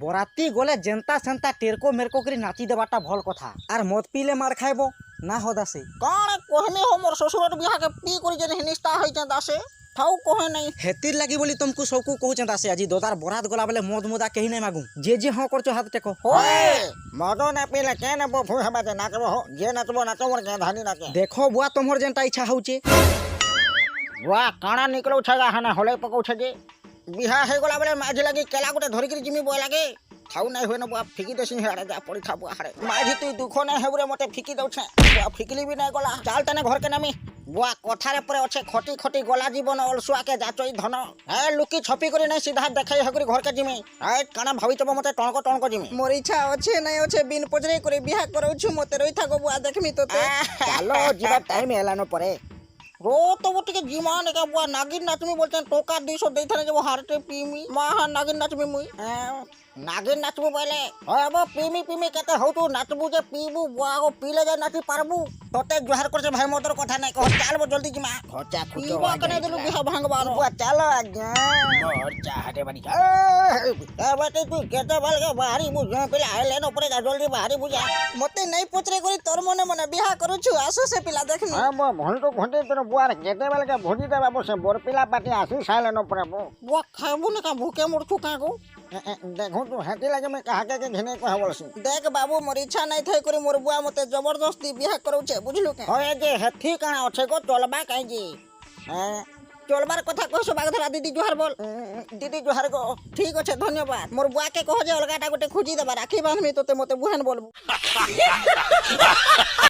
বরাতি গলে জেন্তা সেন্তা টেরকো মেরকো করে নাচি দেবাটা ভাল কথা আর মদ পিলে মার খাইব না হদাসে কাণ কহমি হো মোর শ্বশুরের বিহাকে পি করে যে হিনিস্তা হইছে দাসে ঠাউ কহে নাই হেতির লাগি বলি তুমকু সবকু কହୁছেন দাসে আজি দোদার বরাত গলা বেলে মদ মুদা কেহি নাই মাগু যে হ করছো হাত টেকো হোয়ে মদ না পিলে কে নেব ভু হেবা যে নাচব হো যে নাচব নাচব কে ধানি নাচে দেখো বুয়া তোমার যেনটা ইচ্ছা হউছে বুয়া কাଣା নিকলৌ ছাগা হানা হলে পকাউছে যে বিহা হয়ে গলা বেলে মাঝি লাগি কেলা গোটে ধরিকি জিমি বয় লাগে ঠাউ নাই হুয়ে না বুয়া ফিকি দেছি হাড়ে যা পড়ি থা বুয়া হাড়ে মাঝি তুই দুঃখ নাই হেবরে মতে ফিকি দউছে বুয়া ফিকিলি বি নাই গলা চাল তানে ঘরকে নামি বুয়া কথারে পরে অছে খটি খটি গলা জীবন অলসুয়াকে যাচই ধন হে লুকি ছপি করে নাই সিধা দেখাই হকরি ঘরকে জিমি এই কানা ভাবিতব মতে টনক টনক জিমি মোর ইচ্ছা আছে নাই আছে বিন পজরে করে বিহা করউছু মতে রই থাকো বুয়া দেখমি তোতে চালো ଯିବା ଟାଇମ୍ ହେଲାନ ପରେ ରୋ ତବ ଟିକେ ଜିମା ନେକା ବୁଆ ନାଗିନ ନାଚମି ବୋଲଛନ୍ ଟଙ୍କା 200 ଦେଇଥାନେ ଯେ ହାରଟେ ପିଇମି ମା ନାଗିନ ନାଚମି ମୁଇ ନାଗିନ ନାଚମୁ ବୋଇଲେ ହବ ପିଇମି କେତେ ହଉ ତୁ ନାଚବୁ ଯେ ପିଇବୁ ବୁଆ ଗୋ ପିଇଲେ ଯେ ନାଚି ପାରବୁ ତତେ ଜୁହାର କରଛେ ଭାଇ ମୋଦର କଥା ନାଇଁ କହ ଚାଲବ ଜଲ୍ଦି ଜିମା ଖର୍ଚା ପିଇବା କନେ ଦେଲୁ ବିହା ଭାଙ୍ଗବାର ବୁଆ ଚାଲ ଆଜ୍ଞା ଖର୍ଚା ହାଟେ ବାନି ଏବେ ତୁ କେତେ ବେଲକେ ବାହାରି ମୁଁ ଜଁ ପିଲା ଆଇଲେ ନ ପରେ ଜଲ୍ଦି ବାହାରି ବୁଝା মতে নাই পচরে করে তোর মনে মনে বিহা করুছু আসো সে পিলা দেখমি ମୋ ଭଣୀକୁ ଘଣ୍ଟି ତୋର ବୁଆରେ କେତେବେଳକେ ଭୋଜି ଦେବା ସେ ବର ପିଲା ପାଟି ଆସି ସାଇଲେ ନ ପରେ ବୁଆ ଖାଇବୁନି କା ଭୁକେ ମୁଡ଼ଛୁ କାକୁ ଦେଖୁ ତୁ ହେତି ଲାଗେ ମୁଇଁ କାହାକେ ଘିନେ କହ ବୋଲସି দেখ বাবু মোর ইচ্ছা নাই থাই করে মোর বুয়া মতে জবরদস্তি বিহা করউছে বুঝলু কে হয় যে হেথি কাଣା অছে গো চলবা কাইজি চলবার কথা কইছো বাগধরা দিদি জোহার বল দিদি জোহার গো ঠিক আছে ধন্যবাদ মোর বুয়াকে কহ যে অলগাটা গোটে খুঁজি দেবা রাখি বাঁধমি তোতে মতে বুহান বলবু